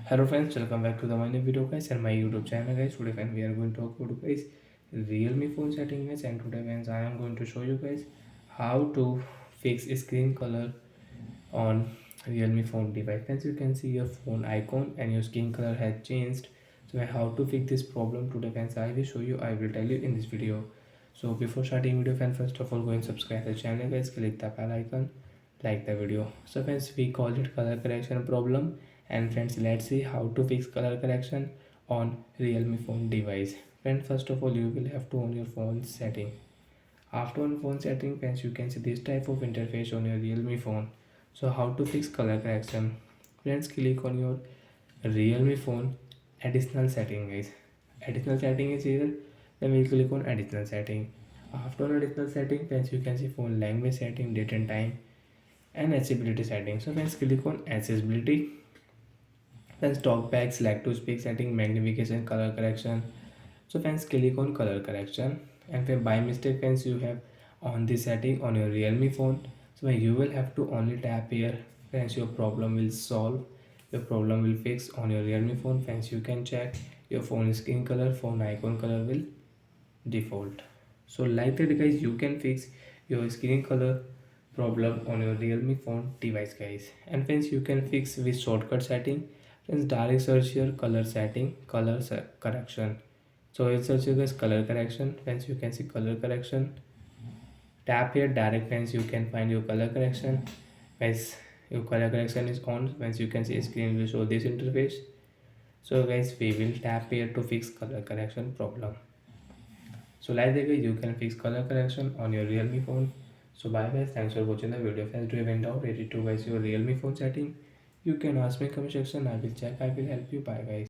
Hello friends, welcome back to the my new video guys and my YouTube channel guys. Today friends we are going to talk about guys Realme phone setting guys, and today friends I am going to show you guys how to fix screen color on Realme phone device. As you can see your phone icon and your skin color has changed. So how to fix this problem today friends I will show you, I will tell you in this video. So before starting video friends, first of all go and subscribe the channel guys, click the bell icon, like the video. So friends we call it color correction problem, and friends let's see how to fix color correction on Realme phone device. Friends first of all you will have to on your phone setting. After on phone setting friends you can see this type of interface on your Realme phone. So how to fix color correction? Friends click on your Realme phone additional setting guys. Additional setting is here, then we click on additional setting. After on additional setting friends you can see phone language setting, date and time, and accessibility setting. So friends click on accessibility, then talkback, select to speak setting, magnification, color correction. So friends click on color correction, and if by mistake friends you have on this setting on your Realme phone, so you will have to only tap here friends, your problem will solve, your problem will fix on your Realme phone. Friends you can check your phone screen color, phone icon color will default. So like that guys you can fix your screen color problem on your Realme phone device guys. And friends you can fix with shortcut setting. Friends direct search here color setting, correction. So it search here guys color correction. Friends you can see color correction, tap here direct. Friends you can find your color correction guys. Your color correction is on. Friends you can see screen will show this interface. So guys we will tap here to fix color correction problem. So like that way you can fix color correction on your Realme phone. So bye guys, thanks for watching the video. Friends, do you have any doubt related to guys your Realme phone setting? You can ask me in comment section. I will check. I will help you. Bye guys.